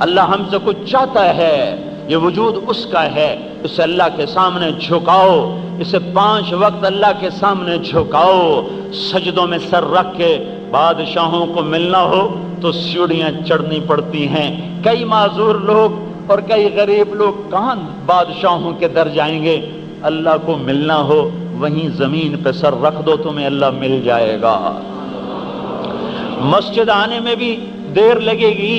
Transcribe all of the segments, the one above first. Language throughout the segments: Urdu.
اللہ ہم سے کچھ چاہتا ہے، یہ وجود اس کا ہے، اسے اللہ کے سامنے جھکاؤ، اسے 5 وقت اللہ کے سامنے جھکاؤ، سجدوں میں سر رکھ کے۔ بادشاہوں کو ملنا ہو تو سیڑھیاں چڑھنی پڑتی ہیں، کئی معذور لوگ اور کئی غریب لوگ کہاں بادشاہوں کے در جائیں گے؟ اللہ کو ملنا ہو وہیں زمین پہ سر رکھ دو، تمہیں اللہ مل جائے گا۔ مسجد آنے میں بھی دیر لگے گی،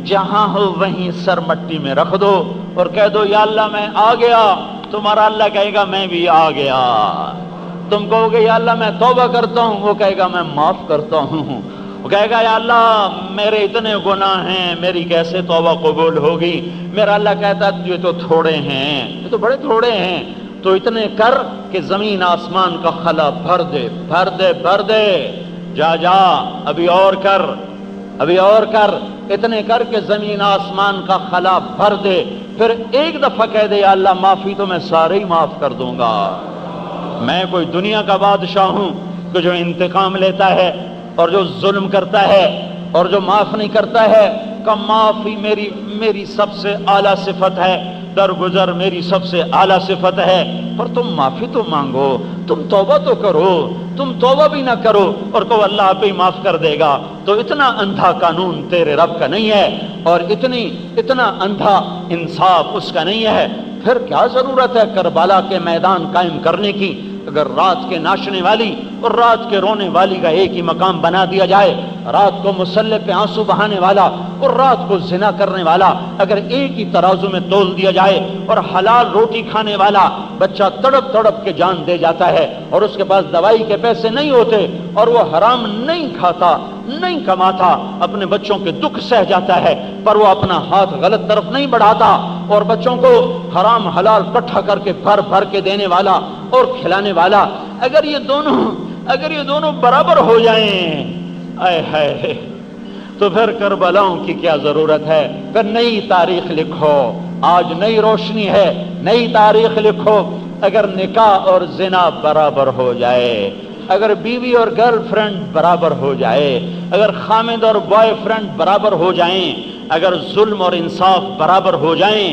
جہاں ہو وہیں سر مٹی میں رکھ دو اور کہہ دو یا اللہ میں آ گیا، تمہارا اللہ کہے گا میں بھی آ گیا۔ تم کہو گے یا اللہ میں توبہ کرتا ہوں، وہ کہے گا میں معاف کرتا ہوں۔ وہ کہے گا یا اللہ میرے اتنے گناہ ہیں، میری کیسے توبہ قبول ہوگی؟ میرا اللہ کہتا ہے یہ تو تھوڑے ہیں، یہ تو بڑے تھوڑے ہیں، تو اتنے کر کہ زمین آسمان کا خلا بھر دے بھر دے بھر دے، جا جا ابھی اور کر، ابھی اور کر، اتنے کر کہ زمین آسمان کا خلا بھر دے، پھر ایک دفعہ کہہ دے یا اللہ معافی تو میں سارے ہی معاف کر دوں گا۔ میں کوئی دنیا کا بادشاہ ہوں کہ جو انتقام لیتا ہے اور جو ظلم کرتا ہے اور جو معاف نہیں کرتا ہے؟ کہ معافی میری سب سے اعلیٰ صفت ہے، درگزر میری سب سے اعلیٰ صفت ہے، پر تم معافی تو مانگو، تم توبہ تو کرو، تم توبہ بھی نہ کرو اور کہو اللہ آپ ہی معاف کر دے گا، تو اتنا اندھا قانون تیرے رب کا نہیں ہے اور اتنا اندھا انصاف اس کا نہیں ہے۔ پھر کیا ضرورت ہے کربلا کے میدان قائم کرنے کی؟ اگر رات کے ناشنے والی اور رات کے رونے والی کا ایک ہی مقام بنا دیا جائے، رات کو مصلی پہ آنسو بہانے والا اور رات کو زنا کرنے والا اگر ایک ہی ترازو میں تول دیا جائے، اور حلال روٹی کھانے والا بچہ تڑپ تڑپ کے جان دے جاتا ہے اور اس کے پاس دوائی کے پیسے نہیں ہوتے اور وہ حرام نہیں کھاتا نہیں کماتا، اپنے بچوں کے دکھ سہ جاتا ہے پر وہ اپنا ہاتھ غلط طرف نہیں بڑھاتا، اور بچوں کو حرام حلال اکٹھا کر کے بھر بھر کے دینے والا اور کھلانے والا، اگر یہ دونوں برابر ہو جائیں، آئے ہائے، تو پھر کربلاؤں کی کیا ضرورت ہے؟ پھر نئی تاریخ لکھو، آج نئی روشنی ہے، نئی تاریخ لکھو۔ اگر نکاح اور زنا برابر ہو جائے، اگر بیوی اور گرل فرینڈ برابر ہو جائے، اگر خامد اور بوائے فرینڈ برابر ہو جائیں، اگر ظلم اور انصاف برابر ہو جائیں،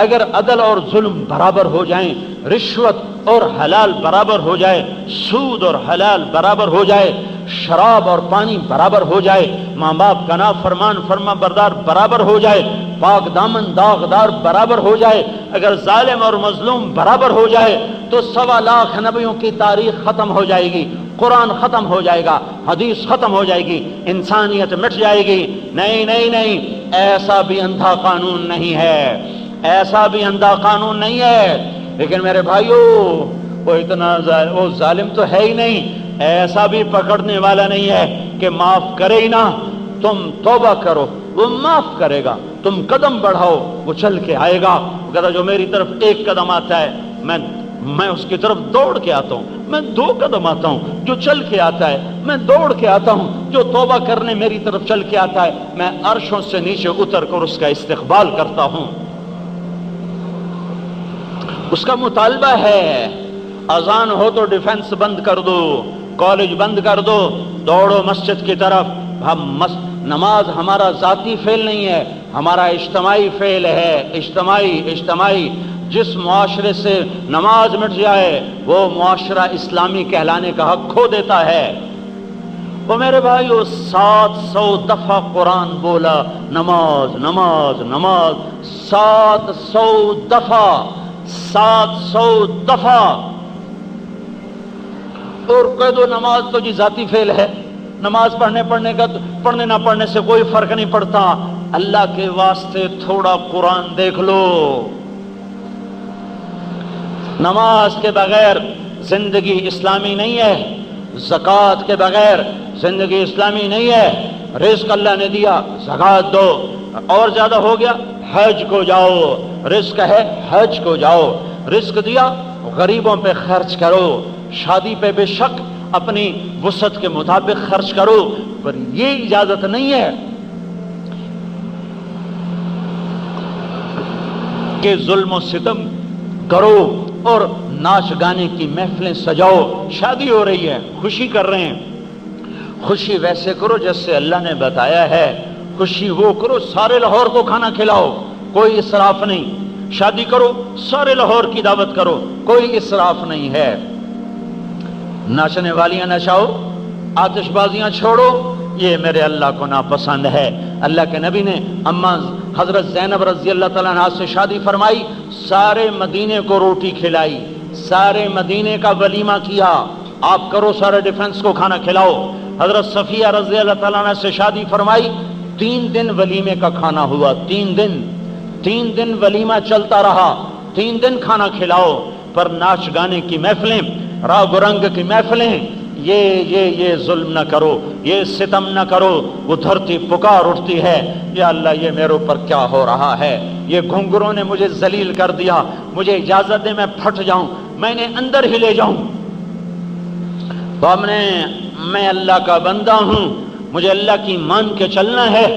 اگر عدل اور ظلم برابر ہو جائیں، رشوت اور حلال برابر ہو جائے، سود اور حلال برابر ہو جائے، شراب اور پانی برابر ہو جائے، ماں باپ کا نافرمان فرما بردار برابر ہو جائے، پاک دامن داغدار برابر ہو جائے، اگر ظالم اور مظلوم برابر ہو جائے، تو 1.25 لاکھ نبیوں کی تاریخ ختم ہو جائے گی، قرآن ختم ہو جائے گا، حدیث ختم ہو جائے گی، انسانیت مٹ جائے گی۔ نہیں نہیں نہیں، ایسا بھی اندھا قانون نہیں ہے، ایسا بھی اندھا قانون نہیں ہے۔ لیکن میرے بھائیو، وہ ظالم تو ہے ہی نہیں، ایسا بھی پکڑنے والا نہیں ہے کہ معاف کرے ہی نہ۔ تم توبہ کرو وہ معاف کرے گا، تم قدم بڑھاؤ وہ چل کے آئے گا۔ وہ کہتا جو میری طرف 1 قدم آتا ہے میں اس کی طرف دوڑ کے آتا ہوں، میں 2 قدم آتا ہوں جو چل کے آتا ہے میں دوڑ کے آتا ہوں، جو توبہ کرنے میری طرف چل کے آتا ہے میں عرشوں سے نیچے اتر کر اس کا استقبال کرتا ہوں۔ اس کا مطالبہ ہے اذان ہو تو ڈیفنس بند کر دو، کالج بند کر دو، دوڑو مسجد کی طرف۔ نماز ہمارا ذاتی فعل نہیں ہے، ہمارا اجتماعی فعل ہے، اجتماعی۔ جس معاشرے سے نماز مٹ جائے وہ معاشرہ اسلامی کہلانے کا حق کھو دیتا ہے۔ وہ میرے بھائیو 700 دفعہ قرآن بولا نماز نماز نماز، 700 دفعہ 700 دفعہ، اور کہہ دو نماز تو جی ذاتی فعل ہے، نماز پڑھنے نہ پڑھنے سے کوئی فرق نہیں پڑتا۔ اللہ کے واسطے تھوڑا قرآن دیکھ لو۔ نماز کے بغیر زندگی اسلامی نہیں ہے، زکوٰۃ کے بغیر زندگی اسلامی نہیں ہے۔ رزق اللہ نے دیا زکوٰۃ دو، اور زیادہ ہو گیا حج کو جاؤ، رزق ہے حج کو جاؤ، رزق دیا غریبوں پہ خرچ کرو، شادی پہ بے شک اپنی وسعت کے مطابق خرچ کرو، پر یہ اجازت نہیں ہے کہ ظلم و ستم کرو اور ناچ گانے کی محفلیں سجاؤ۔ شادی ہو رہی ہے، خوشی کر رہے ہیں، خوشی ویسے کرو جیسے اللہ نے بتایا ہے، خوشی وہ کرو، سارے لاہور کو کھانا کھلاؤ، کوئی اسراف نہیں، شادی کرو سارے لاہور کی دعوت کرو، کوئی اسراف نہیں ہے، ناچنے والیاں نچاؤ، آتش بازیاں چھوڑو، یہ میرے اللہ کو ناپسند ہے۔ اللہ کے نبی نے اما حضرت زینب رضی اللہ تعالیٰ عنہا سے شادی فرمائی، سارے مدینے کو روٹی کھلائی، سارے مدینے کا ولیمہ کیا، آپ کرو سارے ڈیفنس کو کھانا کھلاؤ۔ حضرت صفیہ رضی اللہ تعالیٰ عنہ سے شادی فرمائی، 3 دن ولیمے کا کھانا ہوا، 3 دن ولیمہ چلتا رہا، 3 دن کھانا کھلاؤ، پر ناچ گانے کی محفلیں، راگ و رنگ کی محفلیں، یہ ظلم نہ کرو، یہ ستم نہ کرو۔ وہ دھرتی پکار اٹھتی ہے، یا اللہ یہ میرے اوپر کیا ہو رہا ہے، یہ گھنگروں نے مجھے ذلیل کر دیا، مجھے اجازت دے میں پھٹ جاؤں، میں نے اندر ہی لے جاؤں۔ تو میں اللہ کا بندہ ہوں، مجھے اللہ کی مان کے چلنا ہے،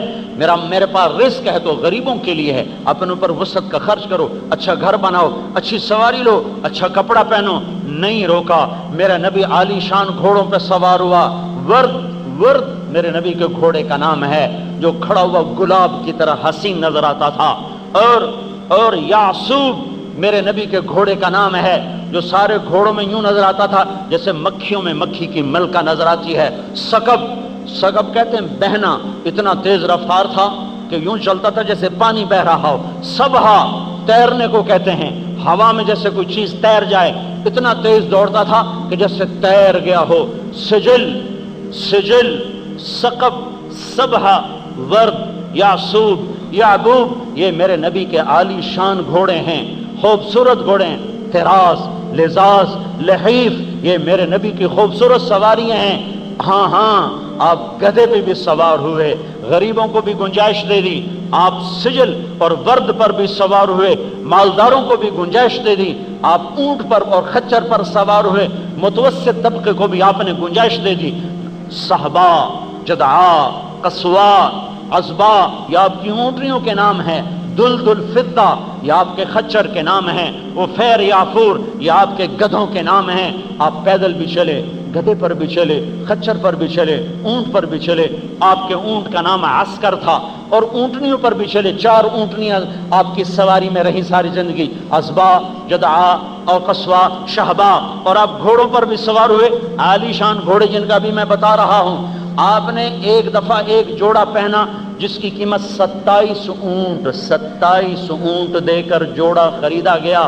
میرے پاس رزق ہے تو غریبوں کے لیے ہے، اپنے اوپر وسعت کا خرچ کرو، اچھا گھر بناؤ، اچھی سواری لو، اچھا کپڑا پہنو، نہیں روکا۔ میرا نبی عالی شان گھوڑوں پہ سوار ہوا، ورد میرے نبی کے گھوڑے کا نام ہے، جو کھڑا ہوا گلاب کی طرح حسین نظر آتا تھا، اور یعصوب میرے نبی کے گھوڑے کا نام ہے، جو سارے گھوڑوں میں یوں نظر آتا تھا جیسے مکھیوں میں مکھی کی ملکہ نظر آتی ہے۔ سکب کہتے ہیں بہنا، اتنا تیز رفتار تھا کہ یوں چلتا تھا جیسے پانی بہ رہا ہو۔ سبہا تیرنے کو کہتے ہیں، ہوا میں جیسے کوئی چیز تیر جائے، اتنا تیز دوڑتا تھا کہ جیسے تیر گیا ہو۔ سجل، سقب، سبہا، ورد، یعصوب، یعقوب، یہ میرے نبی کے عالی شان گھوڑے ہیں، خوبصورت گھوڑے ہیں۔ تراز، لزاز، لحیف، یہ میرے نبی کی خوبصورت سواریاں ہیں۔ ہاں آپ گدھے پہ بھی سوار ہوئے، غریبوں کو بھی گنجائش دے دی، آپ سجل اور ورد پر بھی سوار ہوئے، مالداروں کو بھی گنجائش دے دی، آپ اونٹ پر اور خچر پر سوار ہوئے، متوسط طبقے کو بھی آپ نے گنجائش دے دی۔ صحبا، جدعا، قصوا، عزبا، یہ آپ کی اونٹنیوں کے نام ہیں۔ دلدل، فضہ، یہ آپ کے خچر کے نام ہیں۔ وہ فیر، یافور، یہ آپ کے گدھوں کے نام ہیں۔ آپ پیدل بھی چلے، گدھے پر بھی چلے، خچر پر بھی چلے، اونٹ پر بھی چلے۔ آپ کے اونٹ کا نام عسکر تھا، اور اونٹنیوں پر بھی چلے، 4 اونٹنیاں آپ کی سواری میں رہی ساری زندگی، عزبا، جدعا اور قصوا، شہبا، اور آپ گھوڑوں پر بھی سوار ہوئے، عالی شان گھوڑے جن کا بھی میں بتا رہا ہوں۔ آپ نے ایک دفعہ ایک جوڑا پہنا جس کی قیمت 27 اونٹ دے کر جوڑا خریدا گیا،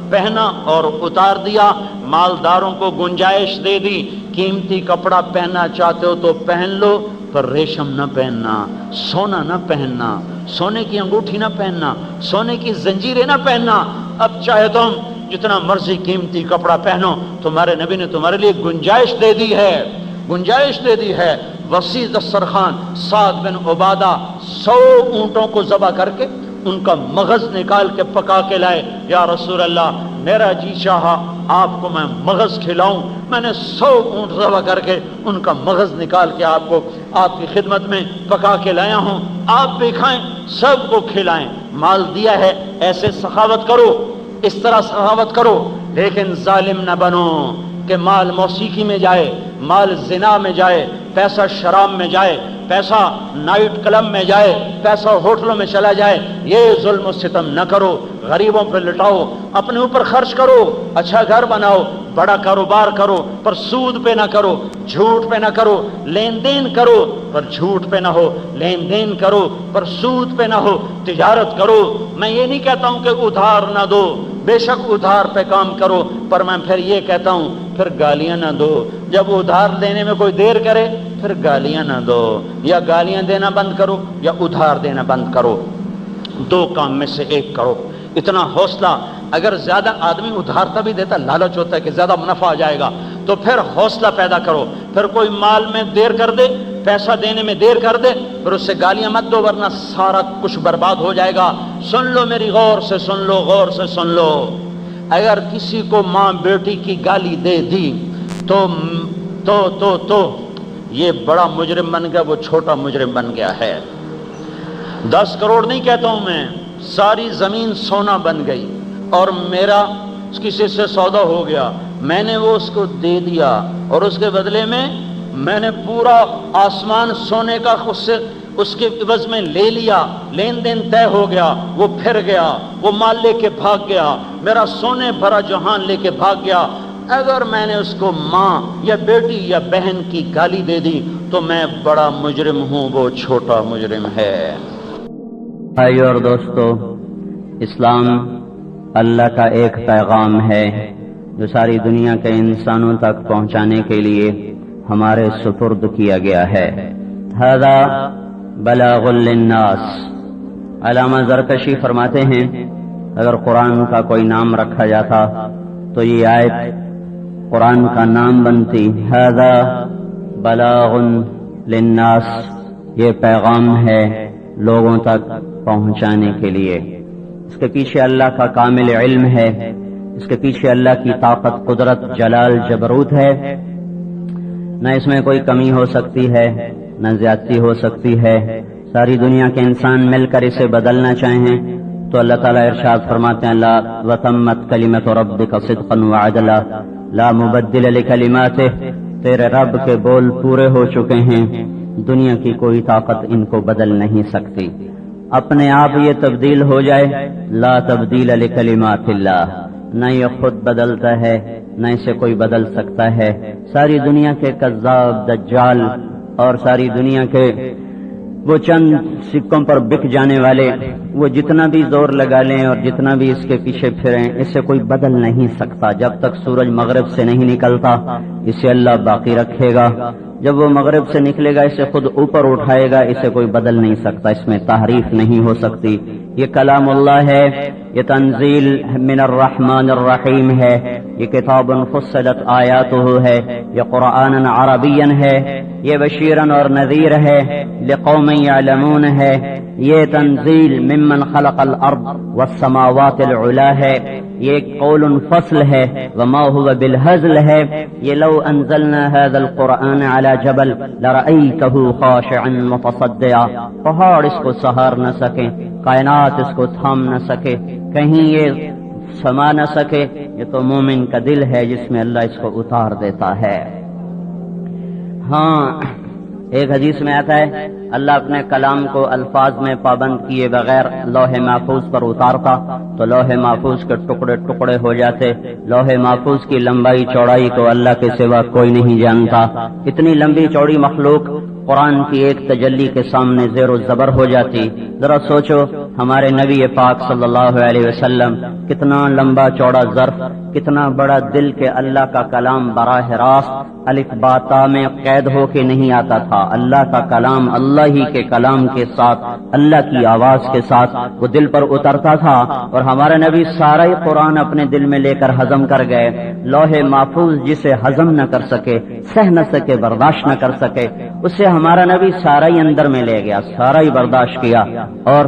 پہنا اور اتار دیا، مالداروں کو گنجائش دے دی، قیمتی کپڑا پہننا چاہتے ہو تو پہن لو، پر ریشم نہ پہننا، سونا نہ پہننا، سونے کی انگوٹھی نہ پہننا، سونے کی زنجیریں نہ پہننا۔ اب چاہے تم جتنا مرضی قیمتی کپڑا پہنو، تمہارے نبی نے تمہارے لیے گنجائش دے دی ہے۔ وسیع دسترخوان، سعد بن عبادہ 100 اونٹوں کو ذبح کر کے ان کا مغز نکال کے پکا کے لائے۔ یا رسول اللہ، میرا جی چاہا آپ کو میں مغز کھلاؤں، میں نے 100 اونٹ ذبح کر کے ان کا مغز نکال کے آپ کی خدمت میں پکا کے لایا ہوں، آپ بھی کھائیں، سب کو کھلائیں۔ مال دیا ہے، ایسے سخاوت کرو، اس طرح سخاوت کرو، لیکن ظالم نہ بنو کہ مال موسیقی میں جائے، مال زنا میں جائے، پیسہ شراب میں جائے، پیسہ نائٹ کلب میں جائے، پیسہ ہوٹلوں میں چلا جائے۔ یہ ظلم و ستم نہ کرو، غریبوں پہ لٹاؤ، اپنے اوپر خرچ کرو، اچھا گھر بناؤ، بڑا کاروبار کرو، پر سود پہ نہ کرو، جھوٹ پہ نہ کرو، لین دین کرو پر جھوٹ پہ نہ ہو، لین دین کرو پر سود پہ نہ ہو، تجارت کرو۔ میں یہ نہیں کہتا ہوں کہ ادھار نہ دو، بے شک ادھار پہ کام کرو، پر میں پھر یہ کہتا ہوں پھر گالیاں نہ دو۔ جب ادھار دینے میں کوئی دیر کرے پھر گالیاں نہ دو، یا گالیاں دینا بند کرو یا ادھار دینا بند کرو، 2 کام میں سے ایک کرو۔ اتنا حوصلہ، اگر زیادہ آدمی ادھارتا بھی دیتا، لالچ ہوتا ہے کہ زیادہ منافع آ جائے گا، تو پھر حوصلہ پیدا کرو۔ پھر کوئی مال میں دیر کر دے، پیسہ دینے میں دیر کر دے، پھر اس سے گالیاں مت دو، ورنہ سارا کچھ برباد ہو جائے گا۔ سن لو میری، غور سے سن لو، غور سے سن لو۔ اگر کسی کو ماں بیٹی کی گالی دے دی تو یہ بڑا مجرم بن گیا، وہ چھوٹا مجرم بن گیا ہے۔ 10 کروڑ نہیں کہتا ہوں میں، ساری زمین سونا بن گئی اور میرا کسی سے سودا ہو گیا، میں نے وہ اس کو دے دیا، اور اس کے بدلے میں نے پورا آسمان سونے کا اس کے عوض میں لے لیا، لین دین طے ہو گیا، وہ پھر گیا، وہ مال لے کے بھاگ گیا، میرا سونے بھرا جہان لے کے بھاگ گیا، اگر میں نے اس کو ماں یا بیٹی یا بہن کی گالی دے دی تو میں بڑا مجرم ہوں، وہ چھوٹا مجرم ہے۔ بھائیو اور دوستو، اسلام اللہ کا ایک پیغام ہے جو ساری دنیا کے انسانوں تک پہنچانے کے لیے ہمارے سپرد کیا گیا ہے۔ ھذا بلاغ للناس۔ علامہ زرکشی فرماتے ہیں اگر قرآن کا کوئی نام رکھا جاتا تو یہ آیت قرآن کا نام بنتی، ھذا بلاغ للناس، یہ پیغام ہے لوگوں تک پہنچانے کے لیے۔ اس کے پیچھے اللہ کا کامل علم ہے، اس کے پیچھے اللہ کی طاقت، قدرت، جلال، جبروت ہے، نہ اس میں کوئی کمی ہو سکتی ہے نہ زیادتی ہو سکتی ہے۔ ساری دنیا کے انسان مل کر اسے بدلنا چاہیں تو اللہ تعالیٰ ارشاد فرماتے ہیں لا وتمت کلمۃ ربک صدقا وعدلا لا مبدل لکلماتہ، تیرے رب کے بول پورے ہو چکے ہیں، دنیا کی کوئی طاقت ان کو بدل نہیں سکتی۔ اپنے آپ یہ تبدیل ہو جائے، لا تبدیل لکلمات اللہ، نہ یہ خود بدلتا ہے نہ اسے کوئی بدل سکتا ہے۔ ساری دنیا کے کذاب، دجال اور ساری دنیا کے وہ چند سکوں پر بک جانے والے، وہ جتنا بھی زور لگا لیں اور جتنا بھی اس کے پیچھے پھریں، اسے کوئی بدل نہیں سکتا۔ جب تک سورج مغرب سے نہیں نکلتا اسے اللہ باقی رکھے گا، جب وہ مغرب سے نکلے گا اسے خود اوپر اٹھائے گا، اسے کوئی بدل نہیں سکتا، اس میں تحریف نہیں ہو سکتی۔ یہ کلام اللہ ہے، یہ تنزیل من الرحمن الرحیم ہے، یہ کتاب فصلت آیاتہ ہے، یہ قرآن عربی ہے، یہ بشیرن اور نذیر ہے، لقوم یعلمون ہے، یہ تنزیل ممن خلق الارض والسماوات العلا ہے، یہ قول فصل ہے، وما هو بالهزل ہے، یہ لو انزلنا هذا القرآن على جبل لرأيته خاشعا متصدعا، پہاڑ اس کو سہار نہ سکے، کائنات اس کو تھام نہ سکے، کہیں یہ سما نہ سکے، یہ تو مومن کا دل ہے جس میں اللہ اس کو اتار دیتا ہے۔ ہاں، ایک حدیث میں آتا ہے اللہ اپنے کلام کو الفاظ میں پابند کیے بغیر لوح محفوظ پر اتارتا تو لوح محفوظ کے ٹکڑے ٹکڑے ہو جاتے۔ لوح محفوظ کی لمبائی چوڑائی کو اللہ کے سوا کوئی نہیں جانتا۔ اتنی لمبی چوڑی مخلوق قرآن کی ایک تجلی کے سامنے زیر و زبر ہو جاتی۔ ذرا سوچو ہمارے نبی پاک صلی اللہ علیہ وسلم کتنا لمبا چوڑا ظرف، کتنا بڑا دل کے اللہ کا کلام براہ راست الف با تا میں قید ہو کے نہیں آتا تھا۔ اللہ کا کلام اللہ ہی کے کلام کے ساتھ، اللہ کی آواز کے ساتھ وہ دل پر اترتا تھا، اور ہمارے نبی سارا ہی قرآن اپنے دل میں لے کر ہضم کر گئے۔ لوح محفوظ جسے ہضم نہ کر سکے، سہ نہ سکے، برداشت نہ کر سکے، اسے ہمارا نبی سارا ہی اندر میں لے گیا، سارا ہی برداشت کیا، اور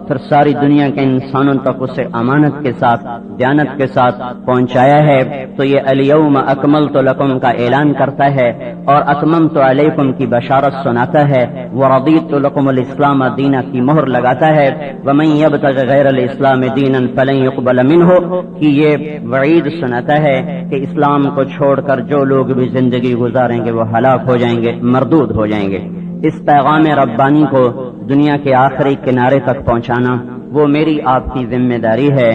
پھر ساری دنیا کے انسانوں تک اسے امانت کے ساتھ، دیانت کے ساتھ پہنچایا ہے۔ تو یہ الیوم اکملت لکم کا اعلان کرتا ہے اور اتممت علیکم کی بشارت سناتا ہے، ورضیت لکم الاسلام دینا کی مہر لگاتا ہے، ومن یبتغ غیر الاسلام دینا فلن یقبل منہ کی یہ وعید سناتا ہے کہ اسلام کو چھوڑ کر جو لوگ بھی زندگی گزاریں گے وہ ہلاک ہو جائیں گے، مردود ہو جائیں گے۔ اس پیغام ربانی کو دنیا کے آخری کنارے تک پہنچانا وہ میری آپ کی ذمہ داری ہے۔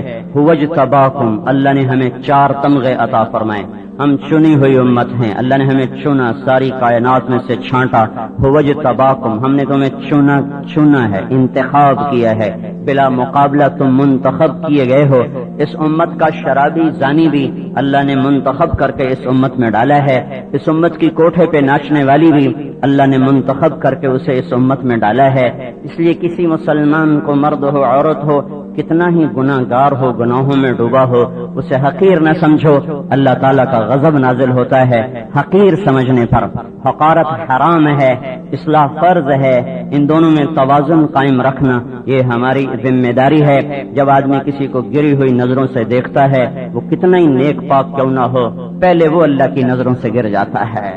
اجتباکم، اللہ نے ہمیں 4 تمغے عطا فرمائے، ہم چنی ہوئی امت ہیں، اللہ نے ہمیں چنا، ساری کائنات میں سے چھانٹا۔ اجتباکم، ہم نے تمہیں چنا ہے، انتخاب کیا ہے، بلا مقابلہ تم منتخب کیے گئے ہو۔ اس امت کا شرابی زانی بھی اللہ نے منتخب کر کے اس امت میں ڈالا ہے، اس امت کی کوٹھے پہ ناچنے والی بھی اللہ نے منتخب کر کے اسے اس امت میں ڈالا ہے۔ اس لیے کسی مسلمان کو، مرد ہو عورت ہو، کتنا ہی گناہ گار ہو، گناہوں میں ڈوبا ہو، اسے حقیر نہ سمجھو، اللہ تعالیٰ کا غضب نازل ہوتا ہے حقیر سمجھنے پر۔ حقارت حرام ہے، اصلاح فرض ہے، ان دونوں میں توازن قائم رکھنا یہ ہماری ذمہ داری ہے۔ جب آدمی کسی کو گری ہوئی نظروں سے دیکھتا ہے، وہ کتنا ہی نیک پاک کیوں نہ ہو، پہلے وہ اللہ کی نظروں سے گر جاتا ہے۔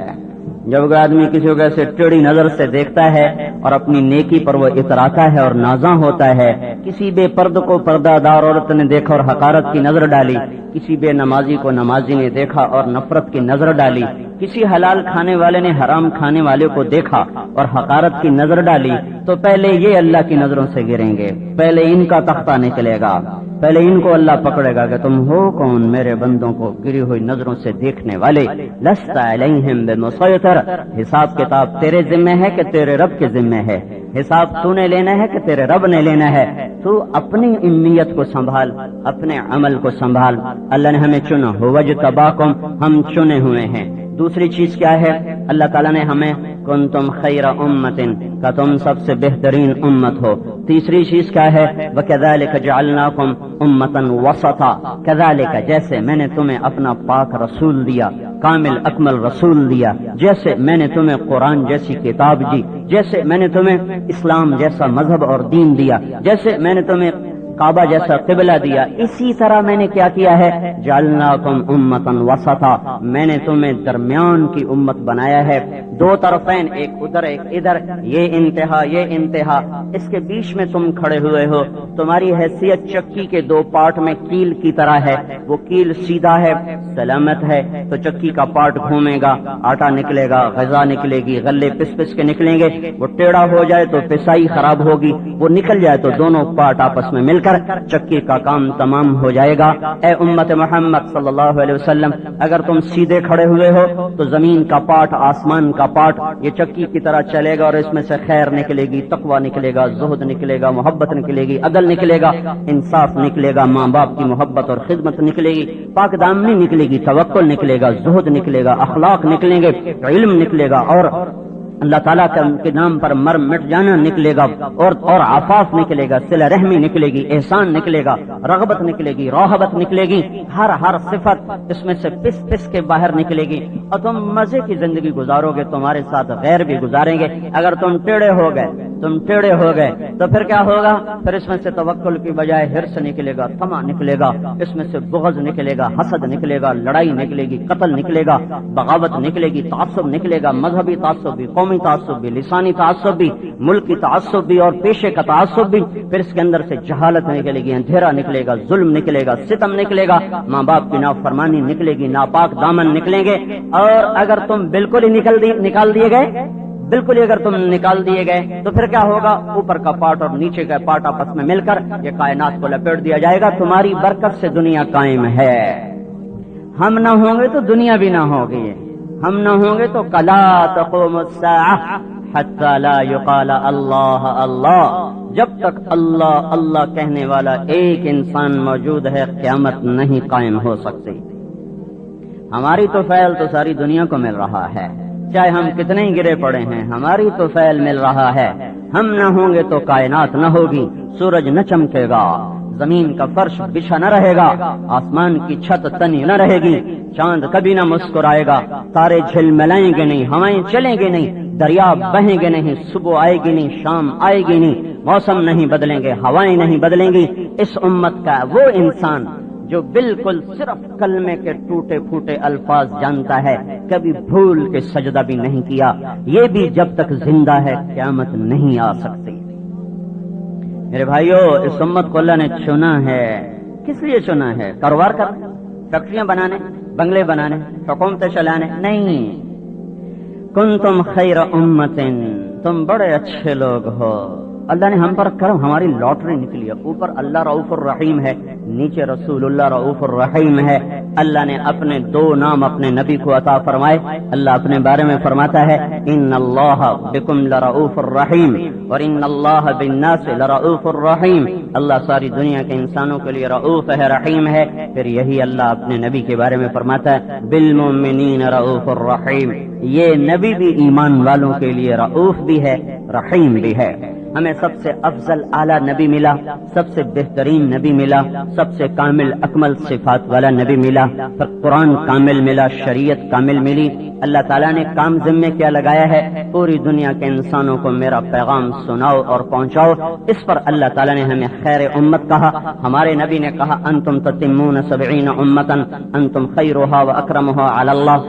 جب کوئی آدمی کسی کو ایسے ٹیڑھی نظر سے دیکھتا ہے اور اپنی نیکی پر وہ اتراتا ہے اور نازاں ہوتا ہے، کسی بے پرد کو پردہ دار عورت نے دیکھا اور حقارت کی نظر ڈالی، کسی بے نمازی کو نمازی نے دیکھا اور نفرت کی نظر ڈالی، کسی حلال کھانے والے نے حرام کھانے والے کو دیکھا اور حقارت کی نظر ڈالی، تو پہلے یہ اللہ کی نظروں سے گریں گے، پہلے ان کا تختہ نکلے گا، پہلے ان کو اللہ پکڑے گا کہ تم ہو کون میرے بندوں کو گری ہوئی نظروں سے دیکھنے والے، لست علیہم بمسیطر، حساب کتاب تیرے ذمہ ہے کہ تیرے رب کے ذمہ ہے، حساب تو نے لینا ہے کہ تیرے رب نے لینا ہے، تو اپنی امیت کو سنبھال، اپنے عمل کو سنبھال، اللہ نے ہمیں چنا، وجتباکم، ہم چنے ہوئے ہیں۔ دوسری چیز کیا ہے؟ اللہ تعالیٰ نے ہمیں کنتم خیر امت، کا تم سب سے بہترین امت ہو۔ تیسری چیز کیا ہے؟ وَكَذَلِكَ جَعَلْنَاكُمْ أُمَّةً وَسَطًا، كَذَلِكَ جیسے میں نے تمہیں اپنا پاک رسول دیا، کامل اکمل رسول دیا، جیسے میں نے تمہیں قرآن جیسی کتاب دی، جیسے میں نے تمہیں اسلام جیسا مذہب اور دین دیا، جیسے میں نے تمہیں کعبہ جیسا قبلہ دیا، اسی طرح میں نے کیا کیا ہے؟ جعلناکم امتن وسطا، میں نے تمہیں درمیان کی امت بنایا ہے، دو طرفین، ایک ادھر ایک ادھر، یہ انتہا یہ انتہا، اس کے بیچ میں تم کھڑے ہوئے ہو، تمہاری حیثیت چکی کے دو پارٹ میں کیل کی طرح ہے، وہ کیل سیدھا ہے، سلامت ہے، تو چکی کا پارٹ گھومے گا، آٹا نکلے گا، غذا نکلے گی، غلے پس پس کے نکلیں گے، وہ ٹیڑھا ہو جائے تو پسائی خراب ہوگی، وہ نکل جائے تو دونوں پارٹ آپس میں مل کر چکی کا کام تمام ہو جائے گا۔ اے امت محمد صلی اللہ علیہ وسلم، اگر تم سیدھے کھڑے ہوئے ہو تو زمین کا پارٹ، آسمان کا پارٹ یہ چکی کی طرح چلے گا، اور اس میں سے خیر نکلے گی، تقوی نکلے گا، زہد نکلے گا، محبت نکلے گی، عدل نکلے گا، انصاف نکلے گا، ماں باپ کی محبت اور خدمت نکلے گی، پاک دامنی نکلے گی، توکل نکلے گا، زہد نکلے گا، اخلاق نکلیں گے، علم نکلے گا، اور اللہ تعالیٰ کے نام پر مر مٹ جانا نکلے گا، اور عفاف نکلے گا، صلہ رحمی نکلے گی، احسان نکلے گا، رغبت نکلے گی، راہبت نکلے گی، ہر صفت اس میں سے پس پس کے باہر نکلے گی، اور تم مزے کی زندگی گزارو گے، تمہارے ساتھ غیر بھی گزاریں گے۔ اگر تم ٹیڑھے ہو گئے تو پھر کیا ہوگا؟ پھر اس میں سے توکل کی بجائے حرص نکلے گا، طمع نکلے گا، اس میں سے بغض نکلے گا، حسد نکلے گا، لڑائی نکلے گی، قتل نکلے گا، بغاوت نکلے گی، تعصب نکلے گا، مذہبی تعصب بھی، قومی تعصب بھی، لسانی تعصب بھی، ملکی تعصب بھی، اور پیشے کا تعصب بھی، پھر اس کے اندر سے جہالت نکلے گی، اندھیرا نکلے گا، ظلم نکلے گا، ستم نکلے گا، ماں باپ کی نافرمانی نکلے گی، ناپاک دامن نکلیں گے، اور اگر تم بالکل ہی نکال دیے گئے، بالکل اگر تم نکال دیے گئے تو پھر کیا ہوگا؟ اوپر کا پارٹ اور نیچے کا پارٹ آپس میں مل کر یہ کائنات کو لپیٹ دیا جائے گا۔ تمہاری برکت سے دنیا قائم ہے، ہم نہ ہوں گے تو دنیا بھی نہ ہوگی، ہم نہ ہوں گے تو کلا تقوم الساعہ حتی لا یقال اللہ اللہ، جب تک اللہ اللہ کہنے والا ایک انسان موجود ہے قیامت نہیں قائم ہو سکتی۔ ہماری تو فعل تو ساری دنیا کو مل رہا ہے، چاہے ہم کتنے ہی گرے پڑے ہیں، ہماری تو فعل مل رہا ہے، ہم نہ ہوں گے تو کائنات نہ ہوگی، سورج نہ چمکے گا، زمین کا فرش بچھا نہ رہے گا، آسمان کی چھت تنی نہ رہے گی، چاند کبھی نہ مسکرائے گا، تارے جھلملائیں گے نہیں، ہوائیں چلیں گے نہیں، دریا بہیں گے نہیں، صبح آئے گی نہیں، شام آئے گی نہیں، موسم نہیں بدلیں گے، ہوائیں نہیں بدلیں گی۔ اس امت کا وہ انسان جو بالکل صرف کلمے کے ٹوٹے پھوٹے الفاظ جانتا ہے، کبھی بھول کے سجدہ بھی نہیں کیا، یہ بھی جب تک زندہ ہے قیامت نہیں آ سکتی۔ میرے بھائیو، اس امت کو اللہ نے چنا ہے، کس لیے چنا ہے؟ کاروبار کرنے، فیکٹریاں بنانے، بنگلے بنانے، حکومتیں چلانے؟ نہیں، کنتم خیر امت، تم بڑے اچھے لوگ ہو، اللہ نے ہم پر کرم، ہماری لاٹری نکلی ہے، اوپر اللہ رؤوف الرحیم ہے، نیچے رسول اللہ رؤوف الرحیم ہے۔ اللہ نے اپنے دو نام اپنے نبی کو عطا فرمائے۔ اللہ اپنے بارے میں فرماتا ہے ان اللہ بکم لرؤوف الرحیم اور ان اللہ بالناس لرؤوف الرحیم، اللہ ساری دنیا کے انسانوں کے لیے رؤوف ہے، رحیم ہے۔ پھر یہی اللہ اپنے نبی کے بارے میں فرماتا ہے بالمؤمنین رؤوف الرحیم، یہ نبی بھی ایمان والوں کے لیے رؤوف بھی ہے، رحیم بھی ہے۔ ہمیں سب سے افضل اعلیٰ نبی ملا، سب سے بہترین نبی ملا، سب سے کامل اکمل صفات والا نبی ملا، پھر قرآن کامل ملا، شریعت کامل ملی، اللہ تعالیٰ نے کام ذمے کیا لگایا ہے، پوری دنیا کے انسانوں کو میرا پیغام سناؤ اور پہنچاؤ۔ اس پر اللہ تعالیٰ نے ہمیں خیر امت کہا۔ ہمارے نبی نے کہا انتم تتمون 70 امتا انتم خیرها واکرمها علی اللہ،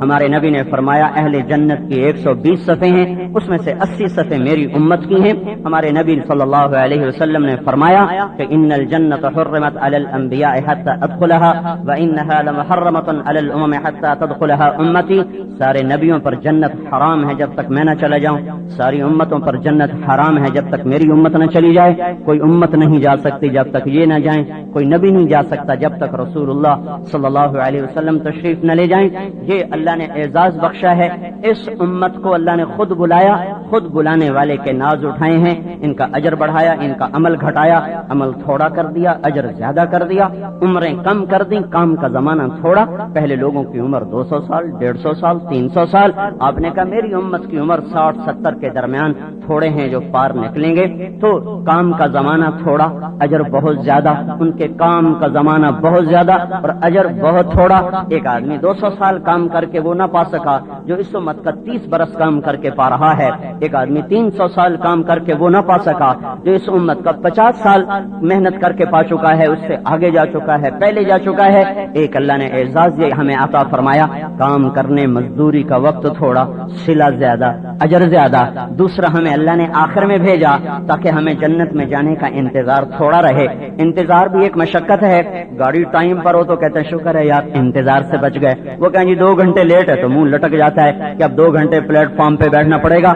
ہمارے نبی نے فرمایا اہل جنت کی 120 صفیں ہیں، اس میں سے 80 صفیں میری امت کی ہیں۔ ہمارے نبی صلی اللہ علیہ وسلم نے فرمایا کہ ان الجنت حرمت علی الانبیاء حتی ادخلها وانها لمحرمۃ علی الامم حتی تدخلها امتی، سارے نبیوں پر جنت حرام ہے جب تک میں نہ چلا جاؤں، ساری امتوں پر جنت حرام ہے جب تک میری امت نہ چلی جائے۔ کوئی امت نہیں جا سکتی جب تک یہ نہ جائیں، کوئی نبی نہیں جا سکتا جب تک رسول اللہ صلی اللہ علیہ وسلم تشریف نہ لے جائیں۔ یہ اللہ نے اعزاز بخشا ہے، اس امت کو اللہ نے خود بلایا، خود بلانے والے کے ناز اٹھائے ہیں، ان کا اجر بڑھایا، ان کا عمل گھٹایا، عمل تھوڑا کر دیا، اجر زیادہ کر دیا، عمریں کم کر دی، کام کا زمانہ تھوڑا۔ پہلے لوگوں کی عمر 200 سال، 150 سال، 300 سال، آپ نے کہا میری امت کی عمر 60-70 کے درمیان تھوڑے ہیں جو پار نکلیں گے، تو کام کا زمانہ تھوڑا، اجر بہت زیادہ، ان کے کام کا زمانہ بہت زیادہ اور اجر بہت تھوڑا۔ ایک آدمی 200 سال کام کر کے وہ نہ پا سکا جو اس امت کا 30 برس کام کر کے پا رہا ہے، ایک آدمی 300 سال کام کر کے وہ نہ پا سکا جو اس امت کا 50 سال محنت کر کے پا چکا ہے، اس سے آگے جا چکا ہے، پہلے جا چکا ہے۔ ایک اللہ نے اعزاز یہ ہمیں عطا فرمایا، کام کرنے مزدوری کا وقت تھوڑا، صلہ زیادہ، اجر زیادہ۔ دوسرا ہمیں اللہ نے آخر میں بھیجا تاکہ ہمیں جنت میں جانے کا انتظار تھوڑا رہے۔ انتظار بھی ایک مشقت ہے، گاڑی ٹائم پر ہو تو کہتے ہیں شکر ہے یار انتظار سے بچ گئے، وہ کہیں جی 2 گھنٹے لیٹ ہے تو منہ لٹک جاتا ہے کہ اب 2 گھنٹے پلیٹ فارم پہ بیٹھنا پڑے گا۔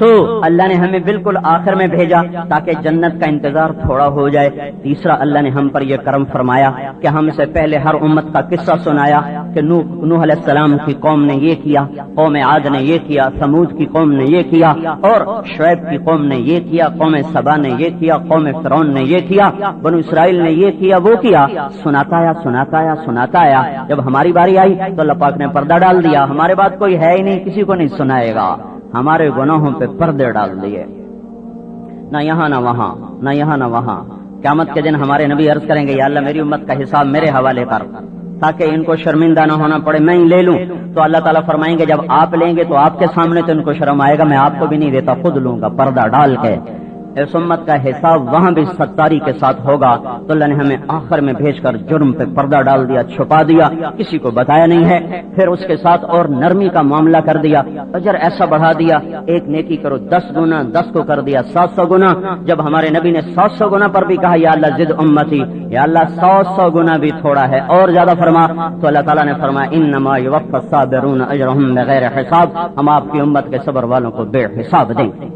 تو اللہ نے ہمیں بالکل آخر میں بھیجا تاکہ جنت کا انتظار تھوڑا ہو جائے۔ تیسرا اللہ نے ہم پر یہ کرم فرمایا کہ ہم سے پہلے ہر امت کا قصہ سنایا کہ نوح علیہ السلام کی قوم نے یہ کیا، قوم عاد نے یہ کیا، ثمود کی قوم نے یہ کیا، اور شعیب کی قوم نے یہ کیا، قوم سبا نے یہ کیا، قوم فرعون نے یہ کیا، بنو اسرائیل نے یہ کیا وہ کیا، سناتا آیا۔ جب ہماری باری آئی تو اللہ پاک نے پردہ ڈال دیا، ہمارے بعد کوئی ہے ہی نہیں، کسی کو نہیں سنائے گا، ہمارے گناہوں پہ پردے ڈال دیے، نہ یہاں نہ وہاں، نہ یہاں نہ وہاں۔ قیامت کے دن ہمارے نبی عرض کریں گے یا اللہ میری امت کا حساب میرے حوالے کر تاکہ ان کو شرمندہ نہ ہونا پڑے، میں ہی لے لوں۔ تو اللہ تعالیٰ فرمائیں گے جب آپ لیں گے تو آپ کے سامنے تو ان کو شرم آئے گا، میں آپ کو بھی نہیں دیتا، خود لوں گا پردہ ڈال کے۔ اس امت کا حساب وہاں بھی ستاری کے ساتھ ہوگا، تو اللہ نے ہمیں آخر میں بھیج کر جرم پہ پردہ ڈال دیا، چھپا دیا، کسی کو بتایا نہیں ہے۔ پھر اس کے ساتھ اور نرمی کا معاملہ کر دیا، اجر ایسا بڑھا دیا، ایک نیکی کرو 10 گنا، 10 کو کر دیا 700 گنا۔ جب ہمارے نبی نے 700 گنا پر بھی کہا یا اللہ زد امتی، یا اللہ 100 گنا بھی تھوڑا ہے اور زیادہ فرما، تو اللہ تعالیٰ نے فرمایا انما یوفی الصابرون اجرهم بغیر حساب، ہم آپ کی امت کے صبر والوں کو بے حساب دیں گے۔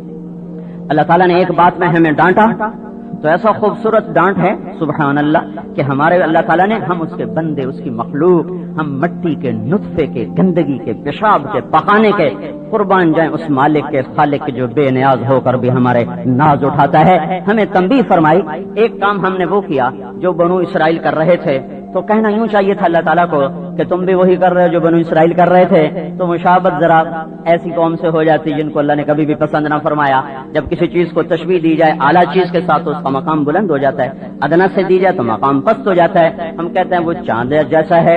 اللہ تعالیٰ نے ایک بات میں ہمیں ڈانٹا تو ایسا خوبصورت ڈانٹ ہے سبحان اللہ کہ ہمارے اللہ تعالیٰ نے، ہم اس کے بندے، اس کی مخلوق، ہم مٹی کے نطفے کے، گندگی کے، پیشاب کے، پخانے کے، قربان جائیں اس مالک کے، خالق کے جو بے نیاز ہو کر بھی ہمارے ناز اٹھاتا ہے۔ ہمیں تنبیہ فرمائی، ایک کام ہم نے وہ کیا جو بنو اسرائیل کر رہے تھے، تو کہنا یوں چاہیے تھا اللہ تعالیٰ کو کہ تم بھی وہی کر رہے ہو جو بنو اسرائیل کر رہے تھے، تو مشابہت ذرا ایسی قوم سے ہو جاتی جن کو اللہ نے کبھی بھی پسند نہ فرمایا۔ جب کسی چیز کو تشبیہ دی جائے اعلیٰ چیز کے ساتھ تو اس کا مقام بلند ہو جاتا ہے، ادنا سے دی جائے تو مقام پست ہو جاتا ہے۔ ہم کہتے ہیں وہ چاند جیسا ہے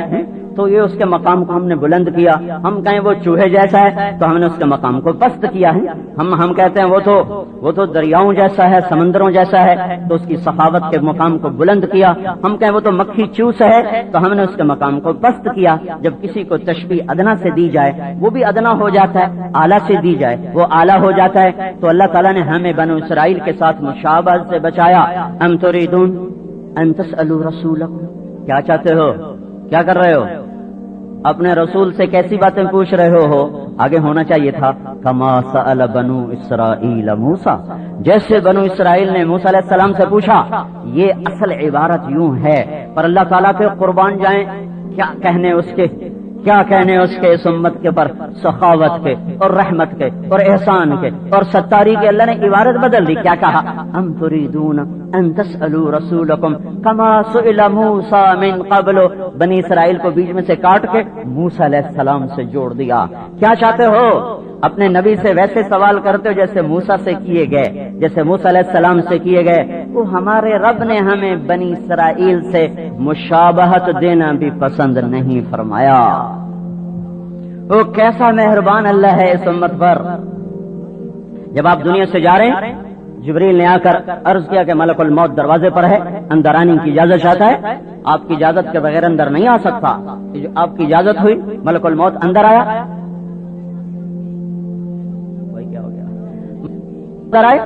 تو یہ اس کے مقام کو ہم نے بلند کیا، ہم کہیں وہ چوہے جیسا ہے تو ہم نے اس کے مقام کو پست کیا ہے۔ ہم کہتے ہیں وہ تو دریاؤں جیسا ہے، سمندروں جیسا ہے تو اس کی سخاوت کے مقام کو بلند کیا۔ ہم کہیں وہ تو مکھی چوس ہے تو ہم نے اس کے مقام کو پست کیا۔ جب کسی کو تشبیہ ادنا سے دی جائے وہ بھی ادنا ہو جاتا ہے، اعلیٰ سے دی جائے وہ اعلیٰ ہو جاتا ہے۔ تو اللہ تعالیٰ نے ہمیں بنو اسرائیل کے ساتھ مشابہت سے بچایا۔ ام تريدون ان تسألوا رسولکم، کیا چاہتے ہو، کیا کر رہے ہو، اپنے رسول سے کیسی باتیں پوچھ رہے ہو؟ آگے ہونا چاہیے تھا کما سأل بنو اسرائیل موسیٰ، جیسے بنو اسرائیل نے موسیٰ علیہ السلام سے پوچھا۔ یہ اصل عبارت یوں ہے، پر اللہ تعالیٰ کے قربان جائیں کیا کہنے اس کے اس امت کے پر سخاوت کے اور رحمت کے اور احسان کے اور ستاری کے۔ اللہ نے عبارت بدل دی، کیا کہا؟ ام تريدون ان تسألوا رسولکم کما سئل موسیٰ من قبل، بنی اسرائیل کو بیچ میں سے کاٹ کے موسیٰ علیہ السلام سے جوڑ دیا۔ کیا چاہتے ہو؟ اپنے نبی سے ویسے سوال کرتے ہو جیسے موسیٰ سے کیے گئے، جیسے موسیٰ علیہ السلام سے کیے گئے۔ وہ ہمارے رب نے ہمیں بنی اسرائیل سے مشابہت دینا بھی پسند نہیں فرمایا۔ وہ کیسا مہربان اللہ ہے اس امت پر. جب آپ دنیا سے جا رہے ہیں جبریل نے آ کر عرض کیا کہ ملک الموت دروازے پر ہے, اندر آنے کی اجازت چاہتا ہے. آپ کی اجازت کے بغیر اندر نہیں آ سکتا. آپ کی اجازت ہوئی, ملک الموت اندر آیا. وہی کیا ہو گیا, اندر آئے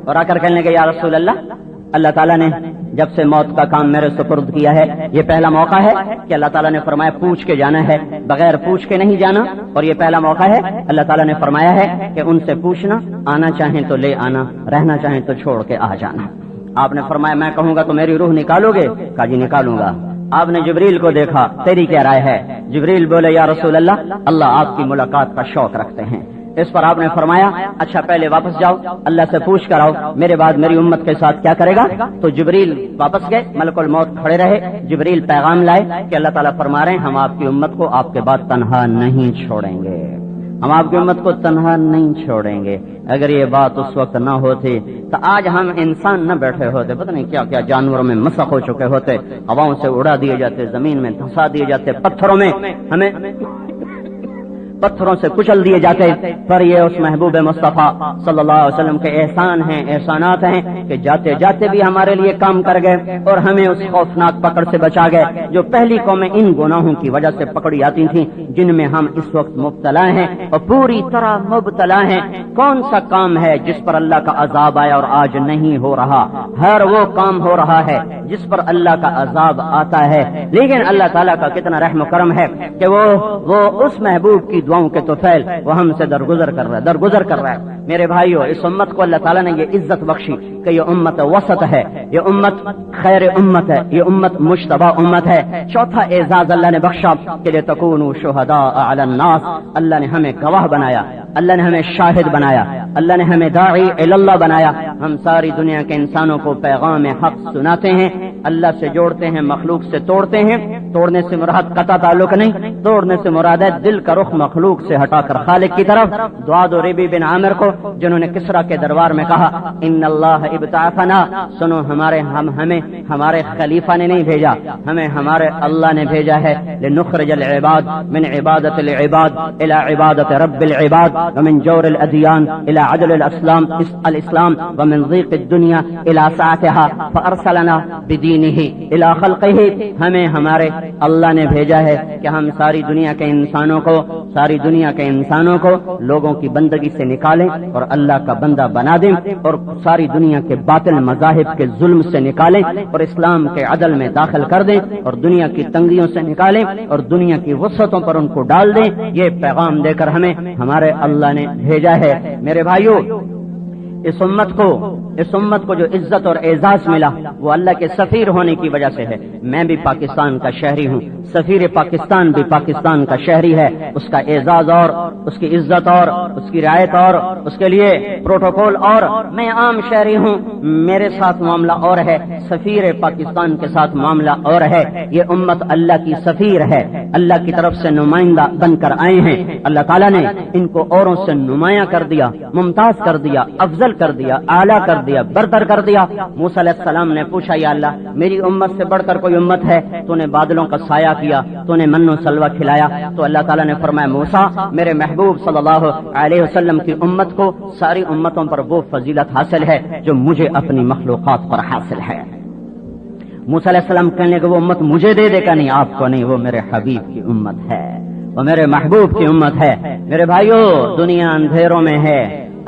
اور آ کر کہنے کے یا رسول اللہ تعالیٰ نے جب سے موت کا کام میرے سپرد کیا ہے, یہ پہلا موقع ہے کہ اللہ تعالیٰ نے فرمایا پوچھ کے جانا ہے, بغیر پوچھ کے نہیں جانا. اور یہ پہلا موقع ہے اللہ تعالیٰ نے فرمایا ہے کہ ان سے پوچھنا, آنا چاہیں تو لے آنا, رہنا چاہیں تو چھوڑ کے آ جانا. آپ نے فرمایا میں کہوں گا تو میری روح نکالو گے؟ کہا جی نکالوں گا. آپ نے جبریل کو دیکھا, تیری کیا رائے ہے؟ جبریل بولے یا رسول اللہ آپ کی ملاقات کا شوق رکھتے ہیں. اس پر آپ نے فرمایا اچھا پہلے واپس جاؤ, اللہ سے پوچھ کر آؤ میرے بعد میری امت کے ساتھ کیا کرے گا. تو جبریل واپس گئے, ملک الموت کھڑے رہے. جبریل پیغام لائے کہ اللہ تعالیٰ فرما رہے ہیں ہم آپ کی امت کو آپ کے بعد تنہا نہیں چھوڑیں گے, ہم آپ کی امت کو تنہا نہیں چھوڑیں گے. اگر یہ بات اس وقت نہ ہوتی تو آج ہم انسان نہ بیٹھے ہوتے, پتہ نہیں کیا کیا جانوروں میں مسخ ہو چکے ہوتے, ہواؤں سے اڑا دیے جاتے, زمین میں دھسا دیے جاتے, پتھروں میں ہمیں پتھروں سے کچل دیے جاتے. پر یہ اس محبوب مصطفیٰ صلی اللہ علیہ وسلم کے احسان ہیں, احسانات ہیں کہ جاتے جاتے بھی ہمارے لیے کام کر گئے اور ہمیں اس خوفناک پکڑ سے بچا گئے جو پہلی قومیں ان گناہوں کی وجہ سے پکڑی آتی تھیں جن میں ہم اس وقت مبتلا ہیں اور پوری طرح مبتلا ہیں. کون سا کام ہے جس پر اللہ کا عذاب آیا اور آج نہیں ہو رہا؟ ہر وہ کام ہو رہا ہے جس پر اللہ کا عذاب آتا ہے. لیکن اللہ تعالیٰ کا کتنا رحم و کرم ہے کہ وہ اس محبوب کی دعاؤں کے توفیل وہ ہم سے درگزر کر رہا ہے. میرے بھائیو, اس امت کو اللہ تعالیٰ نے یہ عزت بخشی کہ یہ امت وسط ہے, یہ امت خیر امت ہے, یہ امت مجتبی امت ہے. چوتھا اعزاز اللہ نے بخشا کہ لتکونوا شہداء علی الناس, اللہ نے ہمیں گواہ بنایا, اللہ نے ہمیں شاہد بنایا, اللہ نے ہمیں داعی الی اللہ بنایا. ہم ساری دنیا کے انسانوں کو پیغام حق سناتے ہیں, اللہ سے جوڑتے ہیں, مخلوق سے توڑتے ہیں. توڑنے سے مراد قطع تعلق نہیں, توڑنے سے مراد ہے دل کا رخ مخلوق سے ہٹا کر خالق کی طرف. دعاد و ربی بن عامر کو جنہوں نے کسرا کے دربار میں کہا ان اللہ ابتعثنا, سنو ہمارے خلیفہ نے نہیں بھیجا, ہمیں ہمارے اللہ نے بھیجا ہے. لنخرج العباد من عبادت العباد الى عبادت رب العباد ومن جور الادیان الى عدل الاسلام ومن ضیق الدنیا الى سعتها فارسلنا بدینہ الى خلقہ. ہمیں ہمارے اللہ نے بھیجا ہے کہ ہم ساری دنیا کے انسانوں کو لوگوں کی بندگی سے نکالیں اور اللہ کا بندہ بنا دیں, اور ساری دنیا کے باطل مذاہب کے ظلم سے نکالیں اور اسلام کے عدل میں داخل کر دیں, اور دنیا کی تنگیوں سے نکالیں اور دنیا کی وسعتوں پر ان کو ڈال دیں. یہ پیغام دے کر ہمیں ہمارے اللہ نے بھیجا ہے. میرے بھائیو, اس امت کو جو عزت اور اعزاز ملا وہ اللہ کے سفیر ہونے کی وجہ سے ہے. میں بھی پاکستان کا شہری ہوں, سفیر پاکستان بھی پاکستان کا شہری ہے. اس کا اعزاز اور اس کی عزت اور اس کی رعایت اور اس کے لیے پروٹوکول اور. میں عام شہری ہوں, میرے ساتھ معاملہ اور ہے, سفیر پاکستان کے ساتھ معاملہ اور ہے. یہ امت اللہ کی سفیر ہے, اللہ کی طرف سے نمائندہ بن کر آئے ہیں. اللہ تعالیٰ نے ان کو اوروں سے نمایاں کر دیا, ممتاز کر دیا, افضل کر دیا, اعلیٰ کر دیا, برتر کر دیا. موسیٰ علیہ السلام نے پوچھا یا اللہ میری امت سے بڑھ کر کوئی امت ہے؟ تو نے بادلوں کا سایہ کیا, تو نے من و سلوہ کھلایا. تو اللہ تعالیٰ نے فرمایا موسیٰ میرے محبوب صلی اللہ علیہ وسلم کی امت کو ساری امتوں پر وہ فضیلت حاصل ہے جو مجھے اپنی مخلوقات پر حاصل ہے. موسیٰ علیہ السلام کہنے کہ وہ امت مجھے دے دے گا, نہیں آپ کو نہیں, وہ میرے حبیب کی امت ہے, وہ میرے محبوب کی امت ہے. میرے بھائیو, دنیا اندھیروں میں ہے,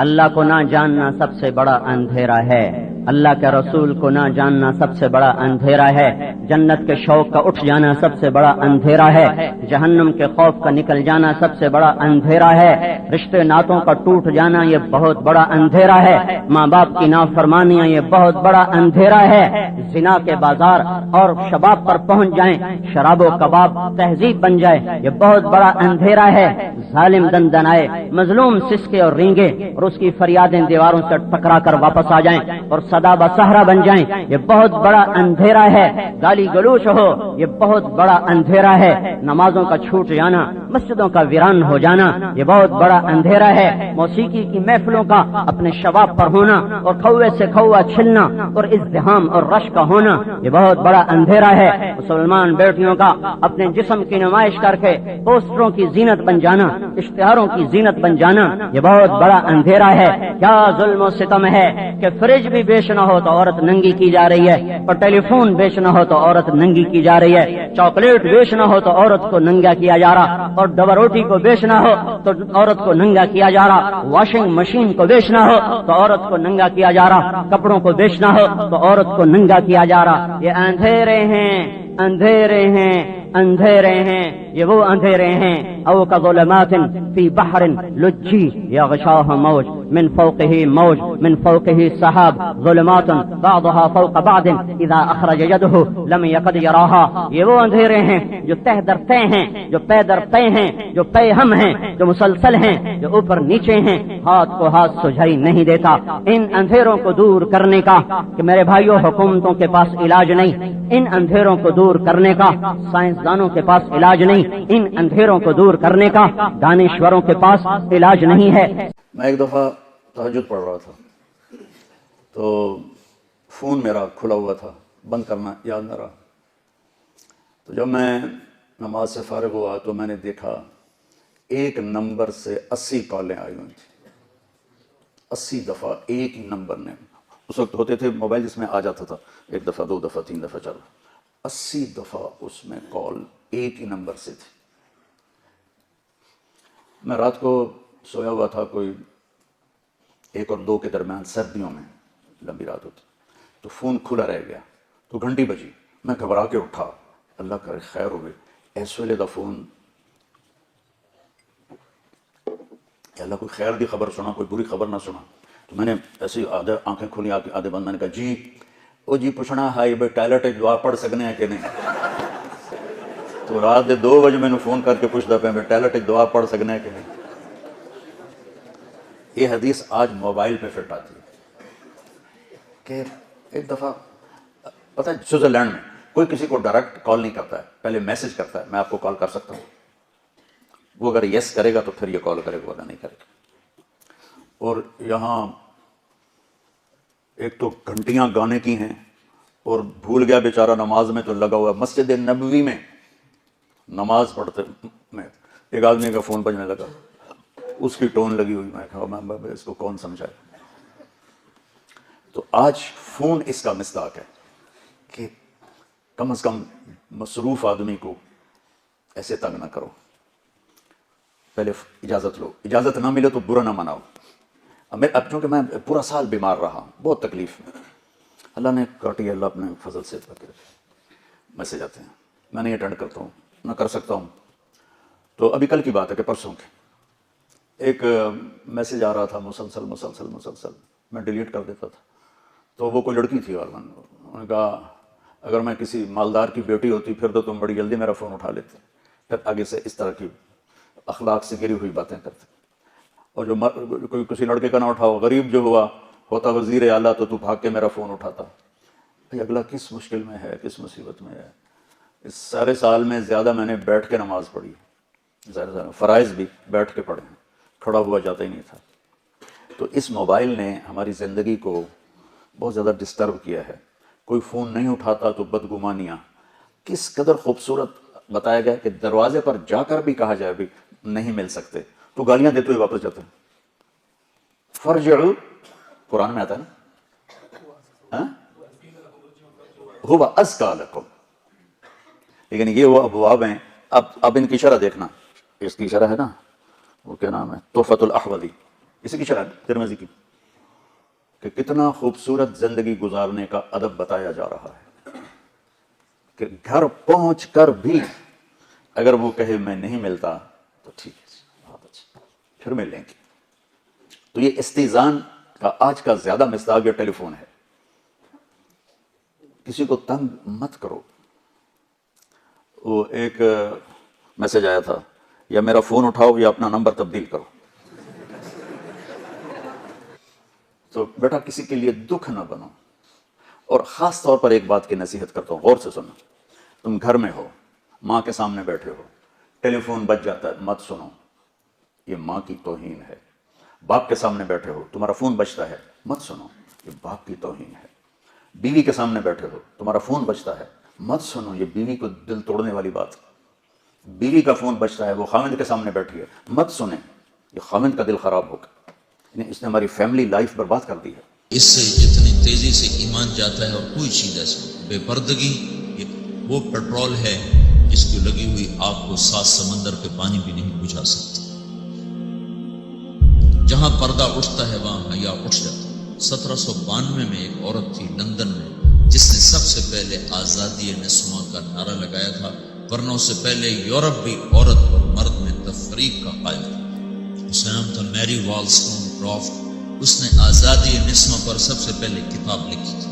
اللہ کو نہ جاننا سب سے بڑا اندھیرا ہے. اللہ کے رسول کو نہ جاننا سب سے بڑا اندھیرا ہے. جنت کے شوق کا اٹھ جانا سب سے بڑا اندھیرا ہے. جہنم کے خوف کا نکل جانا سب سے بڑا اندھیرا ہے. رشتے ناتوں کا ٹوٹ جانا یہ بہت بڑا اندھیرا ہے. ماں باپ کی نافرمانیاں یہ بہت بڑا اندھیرا ہے. زنا کے بازار اور شباب پر پہنچ جائیں, شراب و کباب تہذیب بن جائے, یہ بہت بڑا اندھیرا ہے. ظالم دندنائے, مظلوم سسکے اور رینگے اور اس کی فریادیں دیواروں سے ٹکرا کر واپس آ جائیں اور صدا بصحرا بن جائیں, یہ بہت بڑا اندھیرا ہے. گالی گلوچ ہو، یہ بہت بڑا اندھیرا ہے۔ نمازوں کا چھوٹ جانا، مسجدوں کا ویران ہو جانا، یہ بہت بڑا اندھیرا ہے۔ موسیقی کی محفلوں کا اپنے شباب پر ہونا اور کھوے سے کھوا چھلنا اور ازدحام اور رش کا ہونا، یہ بہت بڑا اندھیرا ہے۔ مسلمان بیٹیوں کا اپنے جسم کی نمائش کر کے پوسٹروں کی زینت بن جانا، اشتہاروں کی زینت بن جانا، یہ بہت بڑا اندھیرا ہے۔ کیا ظلم و ستم ہے کہ فریج بھی بیچ نہ ہو تو عورت ننگی کی جا رہی ہے، اور ٹیلی فون بیچ نہ ہو تو عورت ننگی کی جا رہی ہے، چاکلیٹ بیچ نہ ہو تو عورت کو ننگا کیا جا رہا، اور ڈبل روٹی کو بیچنا ہو تو عورت کو ننگا کیا جا رہا، واشنگ مشین کو بیچنا ہو تو عورت کو ننگا کیا جا رہا، کپڑوں کو بیچنا ہو تو عورت کو ننگا کیا جا رہا۔ یہ اندھیرے ہیں، اندھیرے ہیں، اندھیرے ہیں، یہ وہ اندھیرے ہیں۔ او کظلمات فی بحر لجی یغشاہ موج من فوقه موج من فوقه سحاب ظلمات بعضها فوق بعض اذا اخرج يده لم يقد يراها۔ یہ وہ اندھیرے ہیں جو تہ در تہ ہیں، جو پے در پے ہیں، جو پے ہم ہیں، جو مسلسل ہیں، جو اوپر نیچے ہیں، ہاتھ کو ہاتھ سجھائی نہیں دیتا۔ ان اندھیروں کو دور کرنے کا کہ میرے بھائیوں حکومتوں کے پاس علاج نہیں، ان اندھیروں کو دور کرنے کا سائنسدانوں کے پاس علاج نہیں، ان اندھیروں کو دور کرنے کا دانشوروں کے پاس علاج نہیں ہے۔ میں ایک دفعہ تہجد پڑھ رہا تھا تو فون میرا کھلا ہوا تھا، بند کرنا یاد نہ رہا۔ تو جب میں نماز سے فارغ ہوا تو میں نے دیکھا ایک نمبر سے 80 کالیں آئی ہوئی تھیں، 80 دفعہ ایک ہی نمبر نے۔ اس وقت ہوتے تھے موبائل جس میں آ جاتا تھا ایک دفعہ، 2 دفعہ، 3 دفعہ، 4 80 دفعہ اس میں کال ایک ہی نمبر سے تھی۔ میں رات کو سویا ہوا تھا، کوئی 1 اور 2 کے درمیان، سردیوں میں لمبی رات ہوتی، تو فون کھلا رہ گیا تو گھنٹی بجی، میں گھبرا کے اٹھا، اللہ کرے خیر ہوئے، اس ویلے دا فون، اللہ کوئی خیر دی خبر سنا، کوئی بری خبر نہ سنا۔ تو میں نے ایسی آدھے آنکھیں کھلی آدھے بند، میں نے کہا جی او جی پوچھنا ہے بھائی ٹائلٹ دعا پڑھ سکنے ہیں کہ نہیں۔ تو رات دے 2 بجے میں نے فون کر کے پوچھتا پہ میں ٹائلٹ دعا پڑھ سکنے ہیں کہ نہیں۔ یہ حدیث آج موبائل پہ فٹ آتی ہے کہ ایک دفعہ پتہ ہے سوئٹزرلینڈ میں کوئی کسی کو ڈائریکٹ کال نہیں کرتا ہے، پہلے میسج کرتا ہے میں آپ کو کال کر سکتا ہوں، وہ اگر یس کرے گا تو پھر یہ کال کرے گا، ورنہ نہیں کرے گا۔ اور یہاں ایک تو گھنٹیاں گانے کی ہیں، اور بھول گیا بیچارہ نماز میں تو لگا ہوا مسجد نبوی میں نماز پڑھتے میں ایک آدمی کا فون بجنے لگا، اس کی ٹون لگی ہوئی، میں کہا میں اس کو کون سمجھائے۔ تو آج فون اس کا مصداق ہے کہ کم از کم مصروف آدمی کو ایسے تنگ نہ کرو، پہلے اجازت لو، اجازت نہ ملے تو برا نہ مناؤ۔ اب چونکہ میں پورا سال بیمار رہا، بہت تکلیف میں، اللہ نے کاٹی، اللہ اپنے فضل سے میسج آتے ہیں، میں نہیں اٹینڈ کرتا ہوں، نہ کر سکتا ہوں۔ تو ابھی کل کی بات ہے کہ پرسوں کی ایک میسج آ رہا تھا مسلسل، میں ڈیلیٹ کر دیتا تھا۔ تو وہ کوئی لڑکی تھی، اور انہوں نے کہا اگر میں کسی مالدار کی بیٹی ہوتی پھر تو تم بڑی جلدی میرا فون اٹھا لیتے، پھر آگے سے اس طرح کی اخلاق سے گری ہوئی باتیں کرتے۔ اور جو کوئی کسی لڑکے کا نہ اٹھاؤ، غریب جو ہوتا وزیر اعلیٰ تو بھاگ کے میرا فون اٹھاتا۔ بھائی اگلا کس مشکل میں ہے، کس مصیبت میں ہے۔ اس سارے سال میں زیادہ میں نے بیٹھ کے نماز پڑھی، زیادہ فرائض بھی بیٹھ کے پڑھے، کھڑا ہوا جاتا ہی نہیں تھا۔ تو اس موبائل نے ہماری زندگی کو بہت زیادہ ڈسٹرب کیا ہے۔ کوئی فون نہیں اٹھاتا تو بدگمانیاں، کس قدر خوبصورت بتایا گیا کہ دروازے پر جا کر بھی کہا جائے بھی نہیں مل سکتے تو گالیاں دیتے ہوئے واپس جاتے ہیں۔ فرجعوا، قرآن میں آتا ہے نا، ہوا ازکا لکم، لیکن یہ وہ ابواب ہیں۔ اب ان کی شرح دیکھنا، اس کی شرح ہے نا، وہ کیا نام ہے، تحفۃ الاحوذی، اسی کی شرح ترمذی کی، کہ کتنا خوبصورت زندگی گزارنے کا ادب بتایا جا رہا ہے کہ گھر پہنچ کر بھی اگر وہ کہے میں نہیں ملتا تو ٹھیک ہے، بہت اچھا، پھر مل لیں گے۔ تو یہ استیزان کا آج کا زیادہ مصداق یہ ٹیلی فون ہے۔ کسی کو تنگ مت کرو۔ وہ ایک میسج آیا تھا، یا میرا فون اٹھاؤ یا اپنا نمبر تبدیل کرو۔ تو بیٹا کسی کے لیے دکھ نہ بنو، اور خاص طور پر ایک بات کی نصیحت کرتا ہوں، غور سے سنو. تم گھر میں ہو، ماں کے سامنے بیٹھے ہو، ٹیلی فون بج جاتا ہے، مت سنو، یہ ماں کی توہین ہے. باپ کے سامنے بیٹھے ہو، تمہارا فون بجتا ہے، مت سنو، یہ باپ کی توہین ہے. بیوی کے سامنے بیٹھے ہو، تمہارا فون بجتا ہے، مت سنو، یہ بیوی کو دل توڑنے والی بات. بیوی کا فون بجتا ہے، وہ خاوند کے سامنے بیٹھی ہے، مت سنیں، یہ خاوند کا دل خراب ہوگا. اس نے ہماری فیملی لائف برباد کر دی ہے. اس سے جتنی تیزی سے ایمان جاتا ہے اور کوئی چیز ایسی بے پردگی، یہ وہ پیٹرول ہے جس کی لگی ہوئی آگ کو 7 سمندر کے پانی بھی نہیں بجھا سکتا. جہاں پردہ اٹھتا ہے وہاں حیا اٹھ جاتا ہے. 1792 میں ایک عورت تھی لندن میں جس نے سب سے پہلے آزادی نسواں کا نعرہ لگایا تھا، ورنہ اس سے پہلے یورپ بھی عورت اور مرد میں تفریق کا قائل تھا. اس کا نام تھا میری والسٹون کرافٹ. اس نے آزادی نسواں پر سب سے پہلے کتاب لکھی تھی.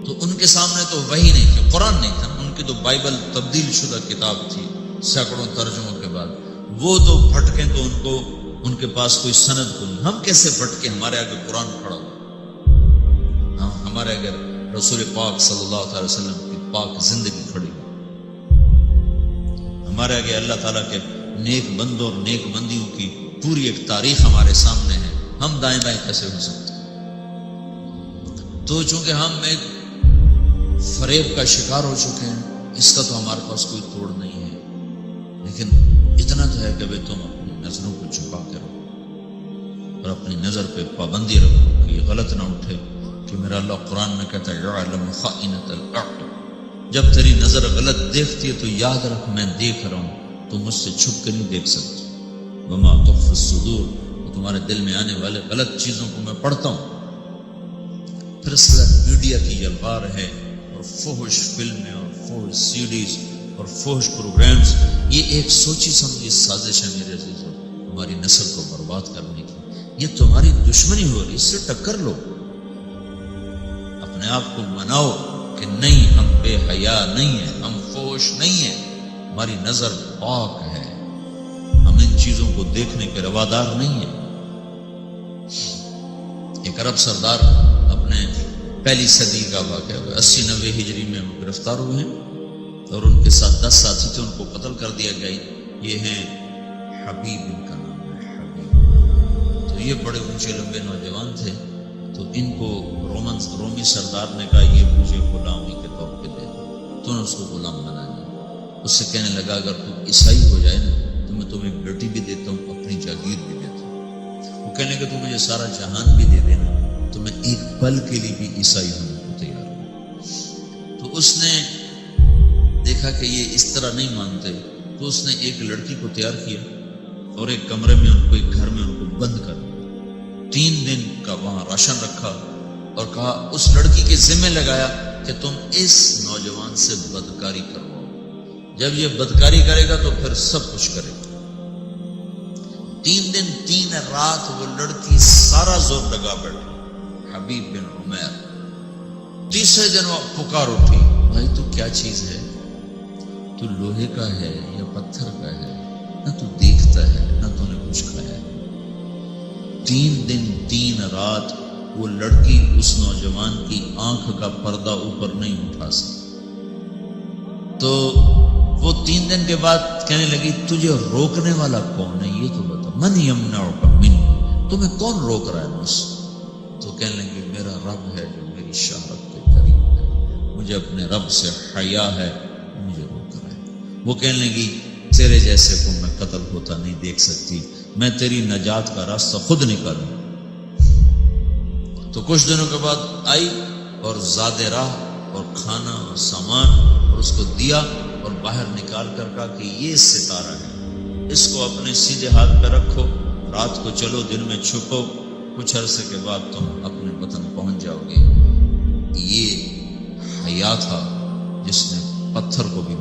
تو ان کے سامنے تو وہی نہیں تھی، قرآن نہیں تھا، ان کی تو بائبل تبدیل شدہ کتاب تھی سینکڑوں ترجموں کے بعد. وہ تو پھٹکیں تو ان کے پاس کوئی سند کو نہیں. ہم کیسے پھٹکے؟ ہمارے آگے قرآن کھڑا ہو، ہمارے آگے رسول پاک صلی اللہ علیہ وسلم کی پاک زندگی کھڑی ہو، ہمارے آگے اللہ تعالیٰ کے نیک بندوں اور نیک بندیوں کی پوری ایک تاریخ ہمارے سامنے ہے. ہم دائیں بائیں کیسے ہو سکتے؟ تو چونکہ ہم ایک فریب کا شکار ہو چکے ہیں، اس کا تو ہمارے پاس کوئی توڑ نہیں ہے. لیکن اتنا تو ہے کہ تم اپنی نظروں کو چھپا کے رکھو اور اپنی نظر پہ پابندی رکھو کہ یہ غلط نہ اٹھے کہ میرا اللہ قرآن میں کہتا ہے یعلم خائنۃ الاعین. جب تیری نظر غلط دیکھتی ہے تو یاد رکھ میں دیکھ رہا ہوں، تو مجھ سے چھپ کے نہیں دیکھ سکتی. وما تخفی الصدور، تمہارے دل میں آنے والے غلط چیزوں کو میں پڑھتا ہوں. پھر اس کے بعد میڈیا کی یلغار ہے اور فحش فلمیں اور فحش سیڈیز اور فحش پروگرامز. یہ ایک سوچی سمجھی سازش ہے میرے عزیزوں، ہماری نسل کو برباد کرنے کی. یہ تمہاری دشمنی ہو رہی، اس سے ٹکر لو، اپنے آپ کو مناؤ کہ نہیں، ہم بے حیا نہیں ہیں، ہم فحش نہیں ہیں، ہماری نظر پاک ہے، ہم ان چیزوں کو دیکھنے کے روادار نہیں ہیں. ایک عرب سردار اپنے پہلی صدی کا واقعہ ہوا، 80-90 ہجری میں وہ گرفتار ہوئے ہیں اور ان کے ساتھ 10 ساتھی تھے، ان کو قتل کر دیا گیا. یہ ہیں حبیب، ان کا نام ہے حبیب. تو یہ بڑے اونچے لمبے نوجوان تھے. تو ان کو رومی سردار نے کہا یہ مجھے غلامی کے طور پہ دے دو. تو نے اس کو غلام بنا دیا. اس سے کہنے لگا اگر تم عیسائی ہو جائے نا تو میں تمہیں بیٹی بھی دیتا ہوں، اپنی جاگیر بھی دیتا ہوں. وہ کہنے کہ تم مجھے سارا جہان بھی دے دینا تو میں ایک پل کے لیے بھی عیسائی ہونے کو تیار ہوں. تو اس نے دیکھا کہ یہ اس طرح نہیں مانتے، تو اس نے ایک لڑکی کو تیار کیا اور ایک کمرے میں ان کو، ایک گھر میں ان کو بند کر دیا. 3 دن کا وہاں راشن رکھا اور کہا، اس لڑکی کے ذمہ لگایا کہ تم اس نوجوان سے بدکاری کرواؤ، جب یہ بدکاری کرے گا تو پھر سب کچھ کرے گا. 3 دن 3 رات وہ لڑکی سارا زور لگا بیٹھی، حبیب بن عمیر. تیسرے دن وہ پکار اٹھی، بھائی تو کیا چیز ہے؟ تو لوہے کا ہے یا پتھر کا ہے؟ نہ تو دیکھتا ہے نہ تو نے کچھ کھایا ہے. 3 دن 3 رات وہ لڑکی اس نوجوان کی آنکھ کا پردہ اوپر نہیں اٹھا سکی. تو وہ 3 دن کے بعد کہنے لگی تجھے روکنے والا کون ہے یہ تو بتا، من یمنعک منی، تمہیں کون روک رہا ہے مجھ سے؟ تو کہنے لگی میرا رب ہے جو میری شہرت کے قریب ہے، مجھے اپنے رب سے حیا ہے، مجھے روک رہا ہے. وہ کہنے لگی تیرے جیسے کو میں قتل ہوتا نہیں دیکھ سکتی، میں تیری نجات کا راستہ خود نکالوں. تو کچھ دنوں کے بعد آئی اور زاد راہ اور کھانا اور سامان اور اس کو دیا اور باہر نکال کر کہا کہ یہ ستارہ ہے، اس کو اپنے سیدھے ہاتھ پہ رکھو، رات کو چلو دن میں چھپو، کچھ عرصے کے بعد تم اپنے وطن پہنچ جاؤ گے. یہ حیا تھا جس نے پتھر کو بھی